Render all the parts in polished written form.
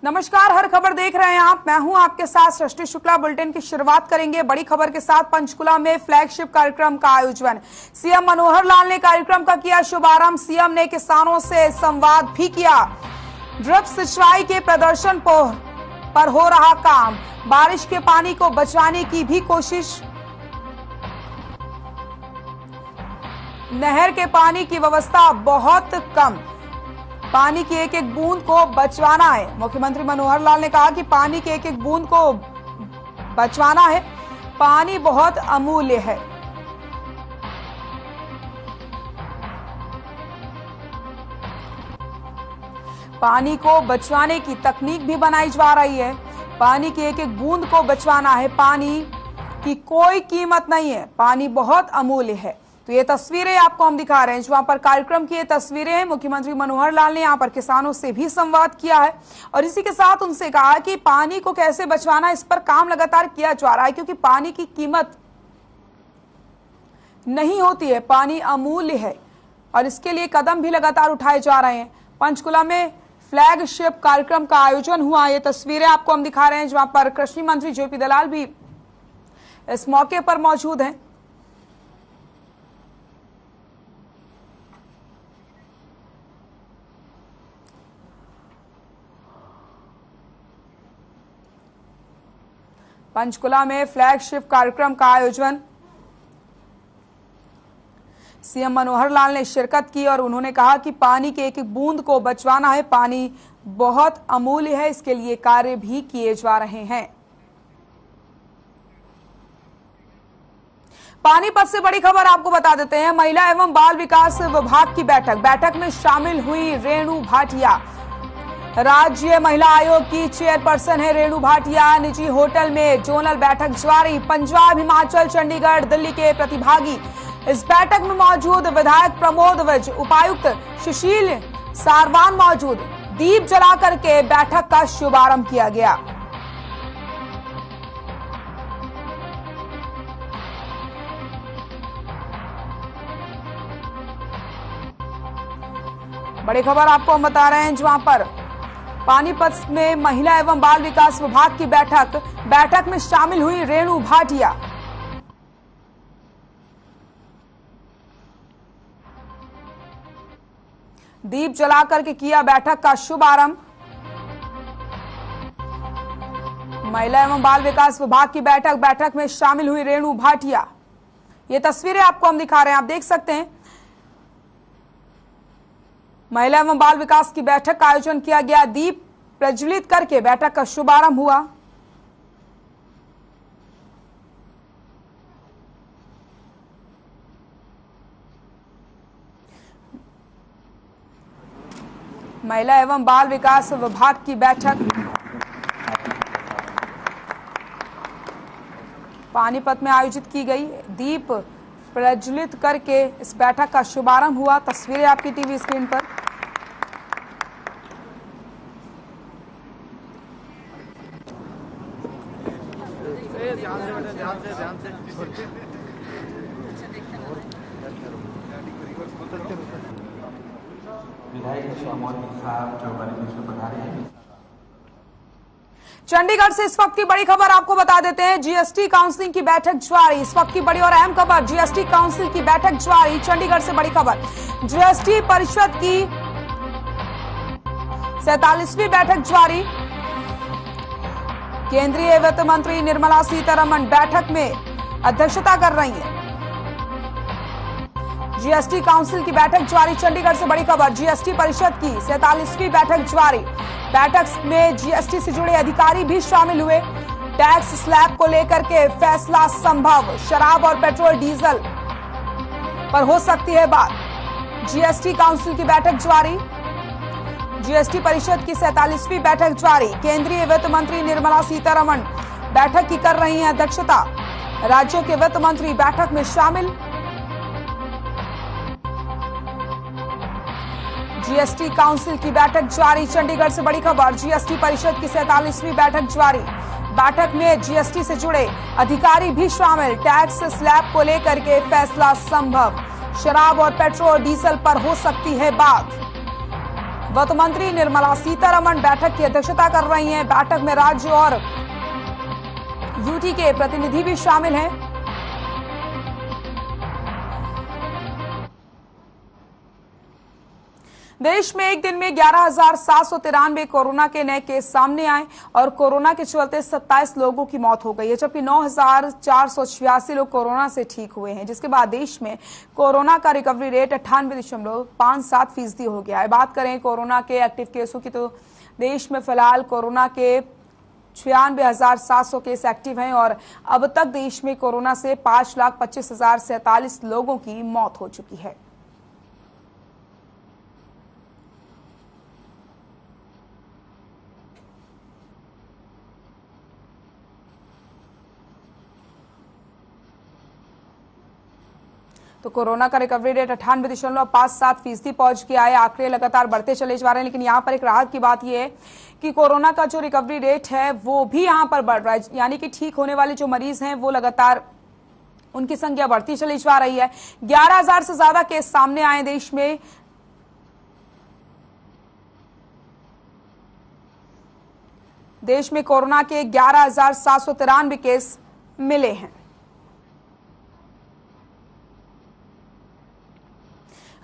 नमस्कार, हर खबर देख रहे हैं आप। मैं हूं आपके साथ सृष्टि शुक्ला। बुलेटिन की शुरुआत करेंगे बड़ी खबर के साथ। पंचकुला में फ्लैगशिप कार्यक्रम का आयोजन, सीएम मनोहर लाल ने कार्यक्रम का किया शुभारंभ। सीएम ने किसानों से संवाद भी किया। ड्रिप सिंचाई के प्रदर्शन पर हो रहा काम, बारिश के पानी को बचाने की भी कोशिश। नहर के पानी की व्यवस्था बहुत कम, पानी की एक एक बूंद को बचवाना है। मुख्यमंत्री मनोहर लाल ने कहा कि पानी की एक एक बूंद को बचवाना है, पानी बहुत अमूल्य है। पानी को बचवाने की तकनीक भी बनाई जा रही है। पानी की एक एक बूंद को बचवाना है, पानी की कोई कीमत नहीं है, पानी बहुत अमूल्य है। तो ये तस्वीरें आपको हम दिखा रहे हैं, जहां पर कार्यक्रम की ये तस्वीरें हैं। मुख्यमंत्री मनोहर लाल ने यहां पर किसानों से भी संवाद किया है और इसी के साथ उनसे कहा कि पानी को कैसे बचवाना, इस पर काम लगातार किया जा रहा है, क्योंकि पानी की कीमत नहीं होती है, पानी अमूल्य है और इसके लिए कदम भी लगातार उठाए जा रहे हैं। पंचकुला में फ्लैगशिप कार्यक्रम का आयोजन हुआ, ये तस्वीरें आपको हम दिखा रहे हैं, जहां पर कृषि मंत्री जेपी दलाल भी इस मौके पर मौजूद हैं। पंचकुला में फ्लैगशिप कार्यक्रम का आयोजन, सीएम मनोहर लाल ने शिरकत की और उन्होंने कहा कि पानी के एक एक बूंद को बचवाना है, पानी बहुत अमूल्य है, इसके लिए कार्य भी किए जा रहे हैं। पानीपत से बड़ी खबर आपको बता देते हैं। महिला एवं बाल विकास विभाग की बैठक में शामिल हुई रेणु भाटिया। राज्य महिला आयोग की चेयरपर्सन है रेणु भाटिया। निजी होटल में जोनल बैठक जारी, पंजाब, हिमाचल, चंडीगढ़, दिल्ली के प्रतिभागी इस बैठक में मौजूद। विधायक प्रमोद विज, उपायुक्त सुशील सारवान मौजूद। दीप जलाकर के बैठक का शुभारंभ किया गया। बड़ी खबर आपको हम बता रहे हैं, जहां पर पानीपत में महिला एवं बाल विकास विभाग की बैठक में शामिल हुई रेणु भाटिया। दीप जलाकर के किया बैठक का शुभारंभ। महिला एवं बाल विकास विभाग की बैठक में शामिल हुई रेणु भाटिया। ये तस्वीरें आपको हम दिखा रहे हैं, आप देख सकते हैं। महिला एवं बाल विकास की बैठक का आयोजन किया गया, दीप प्रज्वलित करके बैठक का शुभारंभ हुआ। महिला एवं बाल विकास विभाग की बैठक पानीपत में आयोजित की गई, दीप प्रज्वलित करके इस बैठक का शुभारंभ हुआ। तस्वीरें आपकी टीवी स्क्रीन पर। चंडीगढ़ से इस वक्त की बड़ी खबर आपको बता देते हैं। जीएसटी काउंसिल की बैठक जारी, इस वक्त की बड़ी और अहम खबर, जीएसटी काउंसिल की बैठक जारी। चंडीगढ़ से बड़ी खबर, जीएसटी परिषद की 47वीं बैठक जारी। केंद्रीय वित्त मंत्री निर्मला सीतारमण बैठक में अध्यक्षता कर रही हैं। जीएसटी काउंसिल की बैठक जारी। चंडीगढ़ से बड़ी खबर, जीएसटी परिषद की 47वीं बैठक जारी। बैठक में जीएसटी से जुड़े अधिकारी भी शामिल हुए। टैक्स स्लैब को लेकर के फैसला संभव, शराब और पेट्रोल डीजल पर हो सकती है बात। जीएसटी काउंसिल की बैठक जारी। जीएसटी परिषद की 47वीं बैठक जारी। केंद्रीय वित्त मंत्री निर्मला सीतारमण बैठक की कर रही हैं अध्यक्षता। राज्यों के वित्त मंत्री बैठक में शामिल। जीएसटी काउंसिल की बैठक जारी। चंडीगढ़ से बड़ी खबर, जीएसटी परिषद की 47वीं बैठक जारी। बैठक में जीएसटी से जुड़े अधिकारी भी शामिल। टैक्स स्लैब को लेकर के फैसला संभव, शराब और पेट्रोल डीजल पर हो सकती है बात। वित्त मंत्री निर्मला सीतारमण बैठक की अध्यक्षता कर रही हैं। बैठक में राज्य और यूटी के प्रतिनिधि भी शामिल हैं। देश में एक दिन में 11,793 कोरोना के नए केस सामने आए और कोरोना के चलते 27 लोगों की मौत हो गई है, जबकि 9,486 लोग कोरोना से ठीक हुए हैं, जिसके बाद देश में कोरोना का रिकवरी रेट 98.57% हो गया है। बात करें कोरोना के एक्टिव केसों की तो देश में फिलहाल कोरोना के 96,700 केस एक्टिव हैं और अब तक देश में कोरोना से 5,25,047 लोगों की मौत हो चुकी है। तो कोरोना का रिकवरी रेट 98.57% पहुंच गया है। आंकड़े लगातार बढ़ते चले जा रहे हैं, लेकिन यहाँ पर एक राहत की बात यह है कि कोरोना का जो रिकवरी रेट है वो भी यहाँ पर बढ़ रहा है, यानी कि ठीक होने वाले जो मरीज हैं वो लगातार उनकी संख्या बढ़ती चली जा रही है। 11,000 से ज्यादा केस सामने आए देश में। देश में कोरोना के 11,793 केस मिले हैं।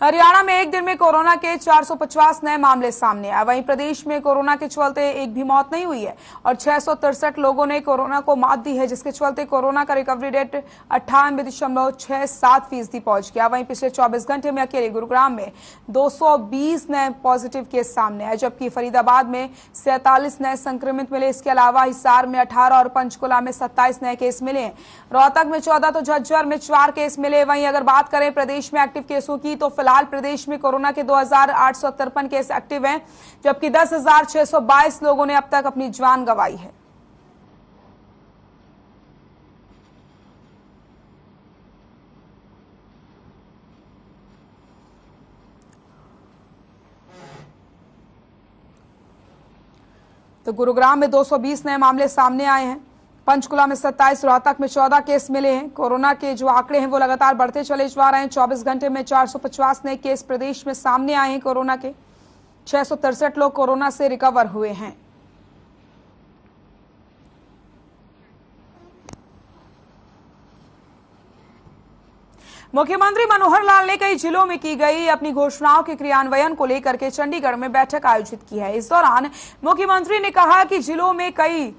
हरियाणा में एक दिन में कोरोना के 450 नए मामले सामने आए। वहीं प्रदेश में कोरोना के चलते एक भी मौत नहीं हुई है और 663 लोगों ने कोरोना को मात दी है, जिसके चलते कोरोना का रिकवरी रेट 98.67% पहुंच गया। वहीं पिछले 24 घंटे में अकेले गुरुग्राम में 220 नए पॉजिटिव केस सामने आए, जबकि फरीदाबाद में 47 नए संक्रमित मिले। इसके अलावा हिसार में 18 और पंचकुला में 27 नए केस मिले हैं। रोहतक में 14 तो झज्जर में 4 केस मिले। वहीं अगर बात करें प्रदेश में एक्टिव केसों की तो फिलहाल प्रदेश में कोरोना के 2,853 केस एक्टिव हैं, जबकि 10,622 लोगों ने अब तक अपनी जान गंवाई है। तो गुरुग्राम में 220 नए मामले सामने आए हैं। पंचकुला में 27, रोहतक में 14 केस मिले हैं। कोरोना के जो आंकड़े हैं वो लगातार बढ़ते चले जा रहे हैं। 24 घंटे में 450 नए केस प्रदेश में सामने आए हैं कोरोना के। 663 लोग कोरोना से रिकवर हुए हैं। मुख्यमंत्री मनोहर लाल ने कई जिलों में की गई अपनी घोषणाओं के क्रियान्वयन को लेकर के चंडीगढ़ में बैठक आयोजित की है। इस दौरान मुख्यमंत्री ने कहा कि जिलों में कई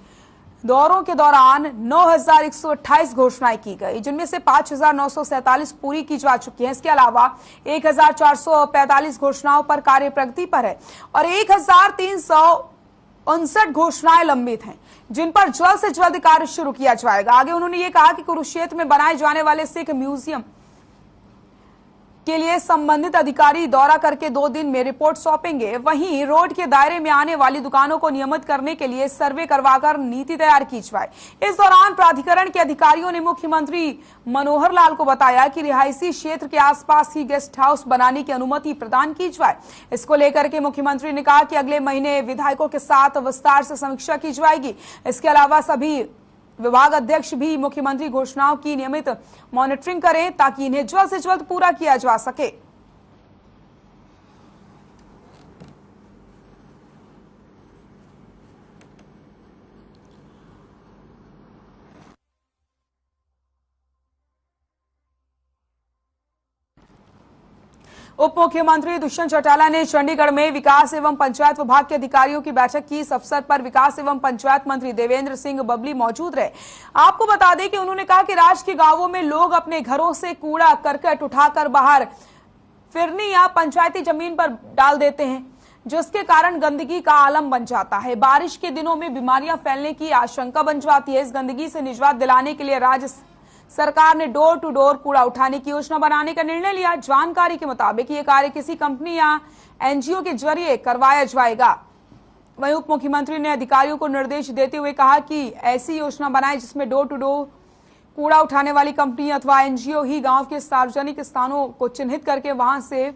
दौरों के दौरान 9,128 घोषणाएं की गई, जिनमें से 5,947 पूरी की जा चुकी हैं। इसके अलावा 1,445 घोषणाओं पर कार्य प्रगति पर है और 1,359 घोषणाएं लंबित हैं, जिन पर जल्द से जल्द कार्य शुरू किया जाएगा। आगे उन्होंने ये कहा कि कुरुक्षेत्र में बनाए जाने वाले सिख म्यूजियम के लिए संबंधित अधिकारी दौरा करके 2 दिन में रिपोर्ट सौंपेंगे। वहीं रोड के दायरे में आने वाली दुकानों को नियमित करने के लिए सर्वे करवाकर नीति तैयार की जाए। इस दौरान प्राधिकरण के अधिकारियों ने मुख्यमंत्री मनोहर लाल को बताया कि रिहायशी क्षेत्र के आसपास ही गेस्ट हाउस बनाने की अनुमति प्रदान की जाए। इसको लेकर के मुख्यमंत्री ने कहा कि अगले महीने विधायकों के साथ विस्तार से समीक्षा की जाएगी। इसके अलावा सभी विभाग अध्यक्ष भी मुख्यमंत्री घोषणाओं की नियमित मॉनिटरिंग करें ताकि इन्हें जल्द से जल्द पूरा किया जा सके। उप मुख्यमंत्री दुष्यंत चौटाला ने चंडीगढ़ में विकास एवं पंचायत विभाग के अधिकारियों की बैठक की। इस अवसर पर विकास एवं पंचायत मंत्री देवेंद्र सिंह बबली मौजूद रहे। आपको बता दें कि उन्होंने कहा कि राज्य के गांवों में लोग अपने घरों से कूड़ा करकट उठाकर बाहर फिरनी या पंचायती जमीन पर डाल देते हैं, जिसके कारण गंदगी का आलम बन जाता है। बारिश के दिनों में बीमारियां फैलने की आशंका बन जाती है। इस गंदगी से निजात दिलाने के लिए राज्य सरकार ने डोर टू डोर कूड़ा उठाने की योजना बनाने का निर्णय लिया। जानकारी के मुताबिक ये कार्य किसी कंपनी या एनजीओ के जरिए करवाया जाएगा। वहीं उप मुख्यमंत्री ने अधिकारियों को निर्देश देते हुए कहा कि ऐसी योजना बनाए जिसमें डोर टू डोर कूड़ा उठाने वाली कंपनी अथवा एनजीओ ही गांव के सार्वजनिक स्थानों को चिन्हित करके वहां से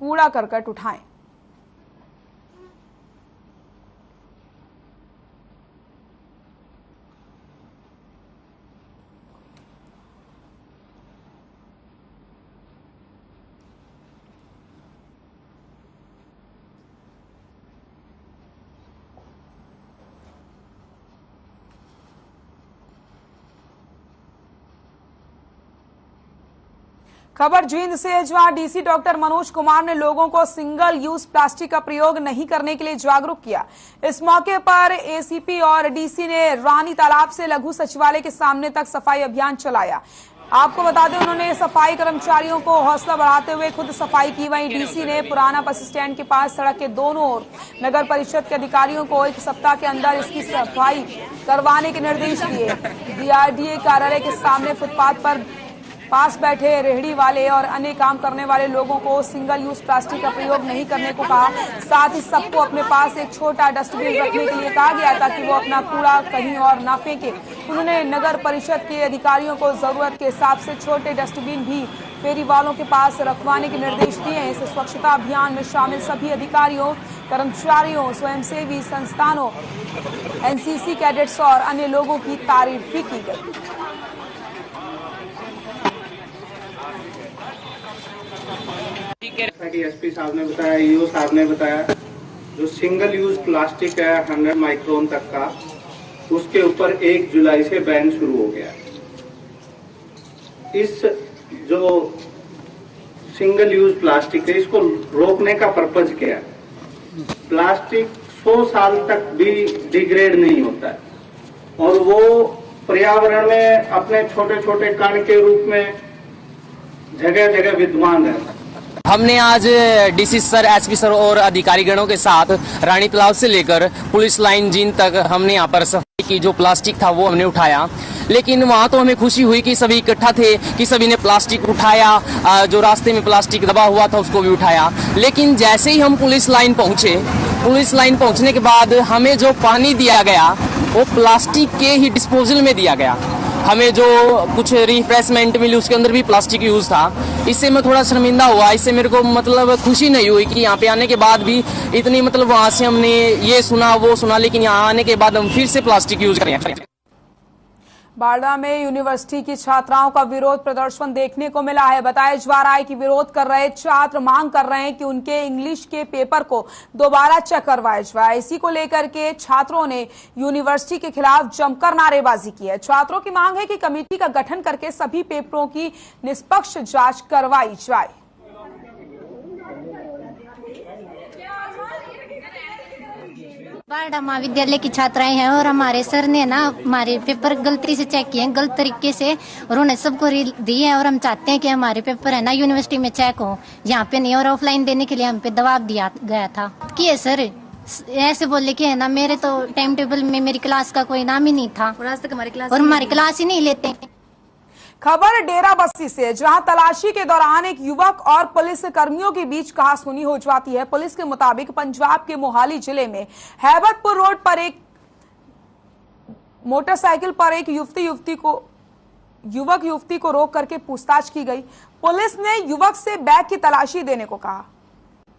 कूड़ा करकट उठाएं। खबर जींद से है, जहां डीसी डॉक्टर मनोज कुमार ने लोगों को सिंगल यूज प्लास्टिक का प्रयोग नहीं करने के लिए जागरूक किया। इस मौके पर एसीपी और डीसी ने रानी तालाब से लघु सचिवालय के सामने तक सफाई अभियान चलाया। आपको बता दें, उन्होंने सफाई कर्मचारियों को हौसला बढ़ाते हुए खुद सफाई की। वहीं डीसी ने पुराना बस स्टैंड के पास सड़क के दोनों ओर नगर परिषद के अधिकारियों को 1 सप्ताह के अंदर इसकी सफाई करवाने के निर्देश दिए। बीआरडीए कार्यालय के सामने फुटपाथ पर पास बैठे रेहड़ी वाले और अन्य काम करने वाले लोगों को सिंगल यूज प्लास्टिक का प्रयोग नहीं करने को कहा। साथ ही सबको अपने पास एक छोटा डस्टबिन रखने के लिए कहा गया ताकि वो अपना कूड़ा कहीं और न फेंके। उन्होंने नगर परिषद के अधिकारियों को जरूरत के हिसाब से छोटे डस्टबिन भी फेरी वालों के पास रखवाने के निर्देश दिए हैं। इस स्वच्छता अभियान में शामिल सभी अधिकारियों, कर्मचारियों, स्वयंसेवी संस्थानों, एनसीसी कैडेट्स और अन्य लोगों की तारीफ भी की गई। जैसा कि एसपी साहब ने बताया, ईओ साहब ने बताया, जो सिंगल यूज प्लास्टिक है 100 माइक्रोन तक का, उसके ऊपर 1 जुलाई से बैन शुरू हो गया। इस जो सिंगल यूज प्लास्टिक है, इसको रोकने का पर्पज क्या है? प्लास्टिक 100 साल तक भी डिग्रेड नहीं होता है और वो पर्यावरण में अपने छोटे छोटे कण के रूप में जगह जगह विद्यमान रहता है। हमने आज डीसी सर, एसपी सर और अधिकारी गणों के साथ रानी तालाब से लेकर पुलिस लाइन जींद तक हमने यहाँ पर सफाई की। जो प्लास्टिक था वो हमने उठाया, लेकिन वहाँ तो हमें खुशी हुई कि सभी इकट्ठा थे कि सभी ने प्लास्टिक उठाया, जो रास्ते में प्लास्टिक दबा हुआ था उसको भी उठाया। लेकिन जैसे ही हम पुलिस लाइन पहुंचे, पुलिस लाइन पहुंचने के बाद हमें जो पानी दिया गया वो प्लास्टिक के ही डिस्पोजल में दिया गया। हमें जो कुछ रिफ्रेशमेंट मिली उसके अंदर भी प्लास्टिक यूज था। इससे मैं थोड़ा शर्मिंदा हुआ। इससे मेरे को मतलब खुशी नहीं हुई कि यहाँ पे आने के बाद भी इतनी वहां से हमने ये सुना वो सुना, लेकिन यहाँ आने के बाद हम फिर से प्लास्टिक यूज करें। बारडा में यूनिवर्सिटी की छात्राओं का विरोध प्रदर्शन देखने को मिला है। बताया जा रहा है कि विरोध कर रहे छात्र मांग कर रहे हैं कि उनके इंग्लिश के पेपर को दोबारा चेक करवाया जाए। इसी को लेकर के छात्रों ने यूनिवर्सिटी के खिलाफ जमकर नारेबाजी की है। छात्रों की मांग है कि कमेटी का गठन करके सभी पेपरों की निष्पक्ष जांच करवाई जाए। बारडा महाविद्यालय की छात्राएं हैं और हमारे सर ने ना हमारे पेपर गलती से चेक किए हैं, गलत तरीके से, और उन्हें सबको दिए हैं। और हम चाहते हैं कि हमारे पेपर है ना यूनिवर्सिटी में चेक हो, यहाँ पे नहीं। और ऑफलाइन देने के लिए हम पे दबाव दिया गया था कि ये सर ऐसे बोले कि है ना, मेरे तो टाइम टेबल में मेरी क्लास का कोई नाम ही नहीं था और आज तक हमारी क्लास ही नहीं लेते। खबर डेरा बस्सी से, जहां तलाशी के दौरान एक युवक और पुलिस कर्मियों के बीच कहासुनी हो जाती है। पुलिस के मुताबिक पंजाब के मोहाली जिले में हैबतपुर रोड पर एक मोटरसाइकिल पर एक युवक युवती को रोक करके पूछताछ की गई। पुलिस ने युवक से बैग की तलाशी देने को कहा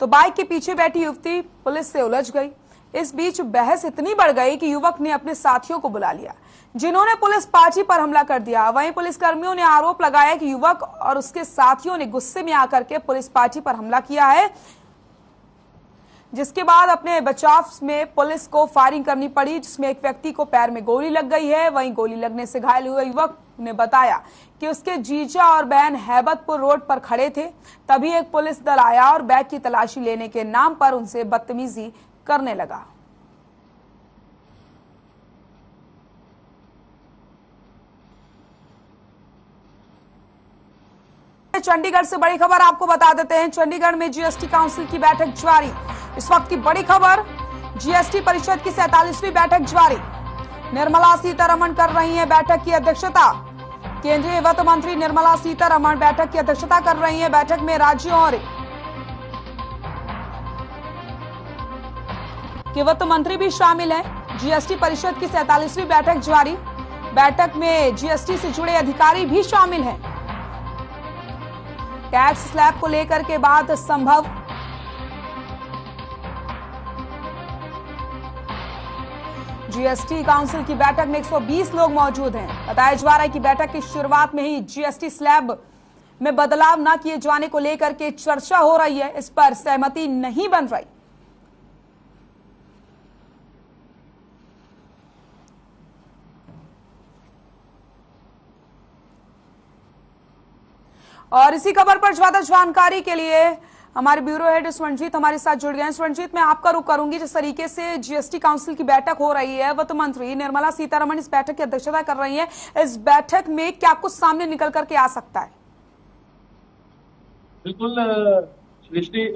तो बाइक के पीछे बैठी युवती पुलिस से उलझ गई। इस बीच बहस इतनी बढ़ गई कि युवक ने अपने साथियों को बुला लिया, जिन्होंने पुलिस पार्टी पर हमला कर दिया। वहीं पुलिस कर्मियों ने आरोप लगाया कि युवक और उसके साथियों ने गुस्से में आकर के पुलिस पार्टी पर हमला किया है, जिसके बाद अपने बचाव में पुलिस को फायरिंग करनी पड़ी, जिसमें एक व्यक्ति को पैर में गोली लग गई है। वहीं गोली लगने से घायल हुए युवक ने बताया कि उसके जीजा और बहन हैबतपुर रोड पर खड़े थे, तभी एक पुलिस दल आया और बैग की तलाशी लेने के नाम पर उनसे बदतमीजी करने लगा। चंडीगढ़ से बड़ी खबर आपको बता देते हैं। चंडीगढ़ में जीएसटी काउंसिल की बैठक जारी। इस वक्त की बड़ी खबर, जीएसटी परिषद की 47वीं बैठक जारी। निर्मला सीतारमण कर रही हैं बैठक की अध्यक्षता। केंद्रीय वित्त मंत्री निर्मला सीतारमण बैठक की अध्यक्षता कर रही हैं। बैठक में राज्यों और के वित्त मंत्री भी शामिल हैं। जीएसटी परिषद की 47वीं बैठक जारी। बैठक में जीएसटी से जुड़े अधिकारी भी शामिल हैं। टैक्स स्लैब को लेकर के बात संभव। जीएसटी काउंसिल की बैठक में 120 लोग मौजूद हैं। बताया जा रहा है कि बैठक की शुरुआत में ही जीएसटी स्लैब में बदलाव न किए जाने को लेकर के चर्चा हो रही है। इस पर सहमति नहीं बन रही। और इसी खबर पर ज्यादा जानकारी के लिए हमारे ब्यूरो हेड स्वर्णजीत हमारे साथ जुड़ गए हैं। स्वर्णजीत, मैं आपका रुख करूंगी। जिस तरीके से जीएसटी काउंसिल की बैठक हो रही है, वित्त मंत्री निर्मला सीतारमण इस बैठक की अध्यक्षता कर रही हैं। इस बैठक में क्या कुछ सामने निकल करके आ सकता है? बिल्कुल सृष्टि,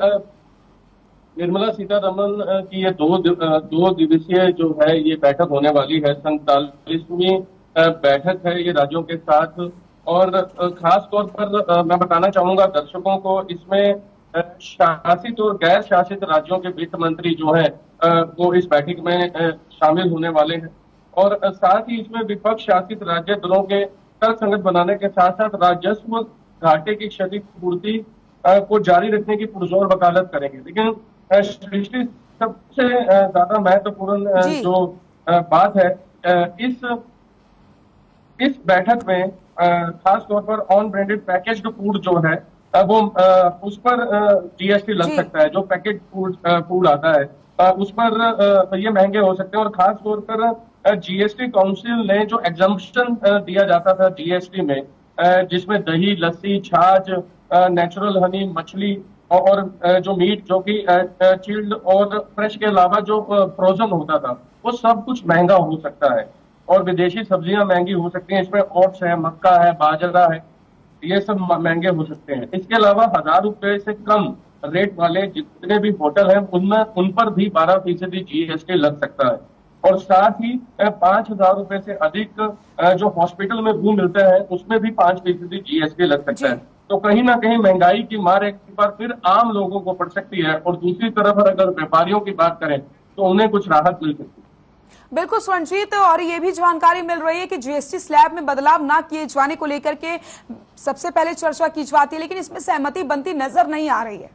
निर्मला सीतारमण की ये दो दिवसीय जो है ये बैठक होने वाली है। 47वीं बैठक है ये राज्यों के साथ। और खास तौर पर मैं बताना चाहूंगा दर्शकों को, इसमें शासित और गैर शासित राज्यों के वित्त मंत्री जो हैं वो इस बैठक में शामिल होने वाले हैं। और साथ ही इसमें विपक्ष शासित राज्य दलों के तर्कसंगत बनाने के साथ साथ राजस्व घाटे की क्षतिपूर्ति को जारी रखने की पुरजोर वकालत करेंगे। लेकिन सृष्टि, सबसे ज्यादा महत्वपूर्ण जो बात है इस बैठक में खास तौर पर ऑन ब्रांडेड पैकेज्ड फूड जो है वो उस पर जीएसटी लग सकता है। जो पैकेज फूड आता है उस पर ये महंगे हो सकते हैं। और खास तौर पर जीएसटी काउंसिल ने जो एग्जम्पशन दिया जाता था जीएसटी में, जिसमें दही, लस्सी, छाछ, नेचुरल हनी, मछली और जो मीट जो कि चिल्ड और फ्रेश के अलावा जो फ्रोजन होता था, वो सब कुछ महंगा हो सकता है। और विदेशी सब्जियां महंगी हो सकती हैं। इसमें ओट्स है, मक्का है, बाजरा है, ये सब महंगे हो सकते हैं। इसके अलावा 1000 रुपए से कम रेट वाले जितने भी होटल हैं उन पर भी 12% जीएसटी लग सकता है। और साथ ही 5000 रुपए से अधिक जो हॉस्पिटल में रूम मिलता है उसमें भी 5% जीएसटी लग सकता है। तो कहीं ना कहीं महंगाई की मार एक बार फिर आम लोगों को पड़ सकती है। और दूसरी तरफ अगर व्यापारियों की बात करें तो उन्हें कुछ राहत मिल सकती है। बिल्कुल स्वर्णजीत, और ये भी जानकारी मिल रही है कि जीएसटी स्लैब में बदलाव न किए जाने को लेकर के सबसे पहले चर्चा की जाती है, लेकिन इसमें सहमति बनती नजर नहीं आ रही है।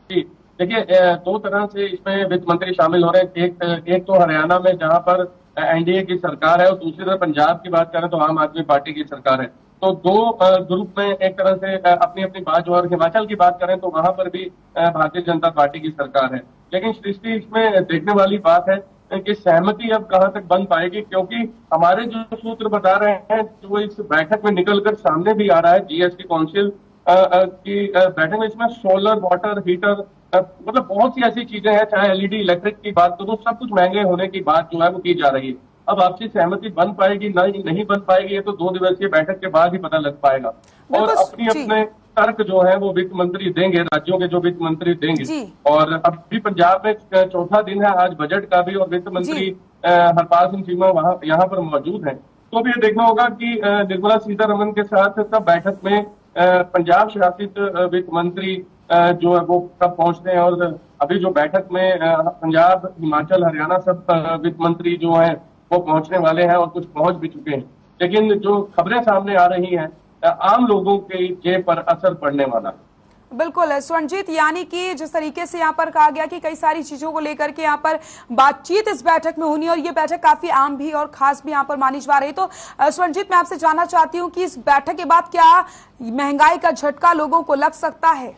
जी देखिए, दो तरह से इसमें वित्त मंत्री शामिल हो रहे हैं। एक तो हरियाणा में जहां पर एनडीए की सरकार है, और दूसरी तरफ पंजाब की बात करें तो आम आदमी पार्टी की सरकार है। तो दो ग्रुप में एक तरह से अपनी अपनी बात जो, और हिमाचल की बात करें तो वहां पर भी भारतीय जनता पार्टी की सरकार है। लेकिन सृष्टि, इसमें देखने वाली बात है कि सहमति अब कहां तक बन पाएगी, क्योंकि हमारे जो सूत्र बता रहे हैं जो इस बैठक में निकलकर सामने भी आ रहा है जीएसटी काउंसिल की बैठक में, इसमें सोलर, वाटर हीटर, मतलब बहुत सी ऐसी चीजें हैं, चाहे एलईडी, इलेक्ट्रिक की बात करूं, सब कुछ महंगे होने की बात जो है वो की जा रही है। अब आपसी सहमति बन पाएगी नहीं बन पाएगी, ये तो 2 दिवसीय बैठक के बाद ही पता लग पाएगा। और अपने तर्क जो है वो वित्त मंत्री देंगे, राज्यों के जो वित्त मंत्री देंगे। और अभी पंजाब में चौथा दिन है आज बजट का भी, और वित्त मंत्री हरपाल सिंह चीमा यहाँ पर मौजूद हैं। तो अब ये देखना होगा कि निर्मला सीतारमण के साथ तब बैठक में पंजाब शासित वित्त मंत्री जो है वो कब पहुंचते हैं। और अभी जो बैठक में पंजाब, हिमाचल, हरियाणा सब वित्त मंत्री जो हैं वो पहुंचने वाले हैं, और कुछ पहुंच भी चुके हैं। लेकिन जो खबरें सामने आ रही हैं, आम लोगों के जेब पर असर पड़ने वाला है। बिल्कुल स्वर्णजीत, यानी कि जिस तरीके से यहाँ पर कहा गया कि कई सारी चीजों को लेकर के यहाँ पर बातचीत इस बैठक में होनी, और ये बैठक काफी आम भी और खास भी यहाँ पर मानी जा रही। तो स्वर्णजीत, मैं आपसे जानना चाहती हूँ कि इस बैठक के बाद क्या महंगाई का झटका लोगों को लग सकता है?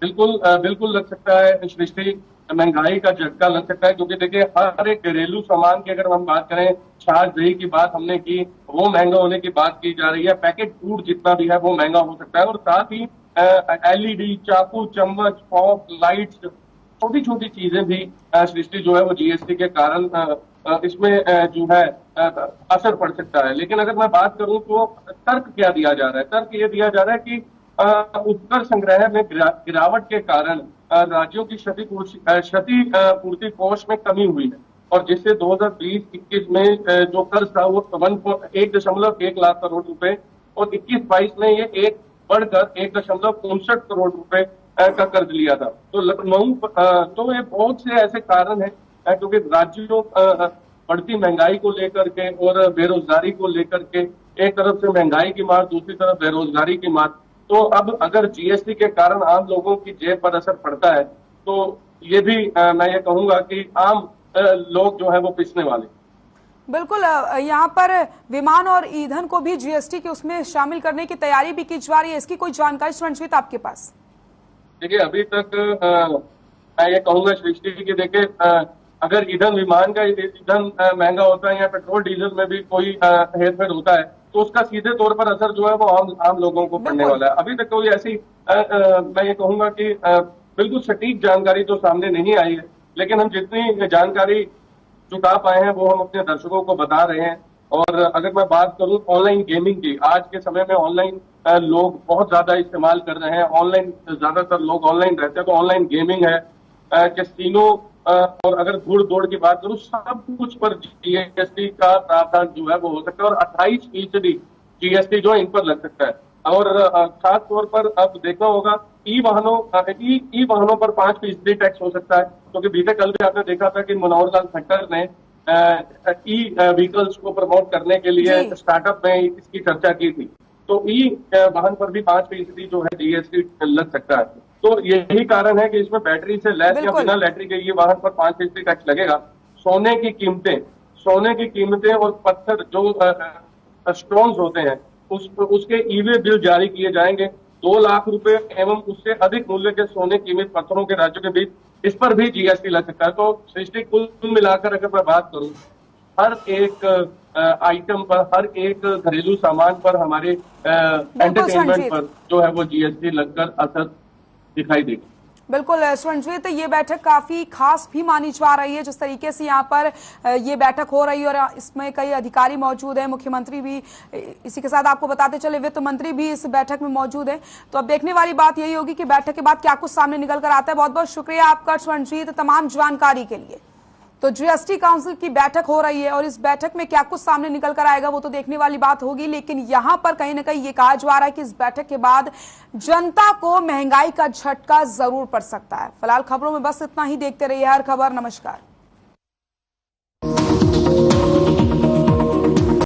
बिल्कुल लग सकता है सृष्टि, महंगाई का झटका लग सकता है। क्योंकि देखिए, हर एक घरेलू सामान की अगर हम बात करें, छाछ, दही की बात हमने की, वो महंगा होने की बात की जा रही है। पैकेट फूड जितना भी है वो महंगा हो सकता है। और साथ ही एलईडी, चाकू, चम्मच, फॉर्क, लाइट्स, छोटी छोटी चीजें भी सृष्टि जो है वो जीएसटी के कारण इसमें जो है असर पड़ सकता है। लेकिन अगर मैं बात करूं तो तर्क क्या दिया जा रहा है? तर्क ये दिया जा रहा है कि उपकर संग्रह में गिरावट के कारण राज्यों की क्षतिपूर्ति कोष में कमी हुई है। और जिससे 2020-21 में जो कर्ज था वो 1.1 लाख करोड़ रुपए, और 21-22 में ये बढ़कर 1.59 करोड़ रुपए का कर्ज लिया था। तो लखनऊ तो ये बहुत से ऐसे कारण हैं, क्योंकि राज्यों बढ़ती महंगाई को लेकर के और बेरोजगारी को लेकर के, एक तरफ से महंगाई की मार, दूसरी तरफ बेरोजगारी की मार। तो अब अगर जीएसटी के कारण आम लोगों की जेब पर असर पड़ता है तो ये भी मैं ये कहूंगा कि आम लोग जो है वो पिसने वाले। बिल्कुल, यहाँ पर विमान और ईंधन को भी जीएसटी के उसमें शामिल करने की तैयारी भी की जा रही है। इसकी कोई जानकारी स्वर्णजीत आपके पास? देखिए, अभी तक मैं ये कहूंगा सृष्टि की, देखिए अगर ईंधन, विमान का ईंधन महंगा होता है या पेट्रोल डीजल में भी कोई हेरफेर होता है तो उसका सीधे तौर पर असर जो है वो आम लोगों को पड़ने वाला है। अभी तक कोई ऐसी मैं ये कहूंगा कि बिल्कुल सटीक जानकारी तो सामने नहीं आई है, लेकिन हम जितनी जानकारी जुटा पाए हैं वो हम अपने दर्शकों को बता रहे हैं। और अगर मैं बात करूं ऑनलाइन गेमिंग की, आज के समय में ऑनलाइन लोग बहुत ज्यादा इस्तेमाल कर रहे हैं, ऑनलाइन ज्यादातर लोग ऑनलाइन रहते हैं, तो ऑनलाइन गेमिंग है, कैसीनो, और अगर घुड़ दौड़ की बात करूं, सब कुछ पर जीएसटी का प्रावधान जो है वो हो सकता है और 28% जीएसटी जो है इन पर लग सकता है। और खास तौर पर अब देखना होगा ई वाहनों पर 5% टैक्स हो सकता है, क्योंकि बीते कल भी आपने देखा था कि मनोहर लाल खट्टर ने ई व्हीकल्स को प्रमोट करने के लिए स्टार्टअप में इसकी चर्चा की थी। तो ई वाहन पर भी 5% जो है जीएसटी लग सकता है। तो यही कारण है कि इसमें बैटरी से लैस या बिना बैटरी के ये वाहन पर 5% टैक्स लगेगा। सोने की कीमतें और पत्थर जो स्टोन्स होते हैं उसके ईवे बिल जारी किए जाएंगे। 2 लाख रुपए एवं उससे अधिक मूल्य के सोने कीमत पत्थरों के राज्यों के बीच इस पर भी जीएसटी लग सकता है। तो सृष्टि कुल मिलाकर अगर मैं बात करूं, हर एक आइटम पर, हर एक घरेलू सामान पर, हमारे एंटरटेनमेंट पर जो है वो जीएसटी लगकर असर दिखाई देगी। बिल्कुल स्वर्णजीत, ये बैठक काफी खास भी मानी जा रही है, जिस तरीके से यहाँ पर ये बैठक हो रही है और इसमें कई अधिकारी मौजूद हैं, मुख्यमंत्री भी, इसी के साथ आपको बताते चले वित्त मंत्री भी इस बैठक में मौजूद है। तो अब देखने वाली बात यही होगी कि बैठक के बाद क्या कुछ सामने निकल कर आता है। बहुत बहुत शुक्रिया आपका स्वर्णजीत तमाम जानकारी के लिए। तो जीएसटी काउंसिल की बैठक हो रही है और इस बैठक में क्या कुछ सामने निकल कर आएगा वो तो देखने वाली बात होगी, लेकिन यहां पर कहीं ना कहीं ये कहा जा रहा है कि इस बैठक के बाद जनता को महंगाई का झटका जरूर पड़ सकता है। फिलहाल खबरों में बस इतना ही। देखते रहिए हर खबर। नमस्कार।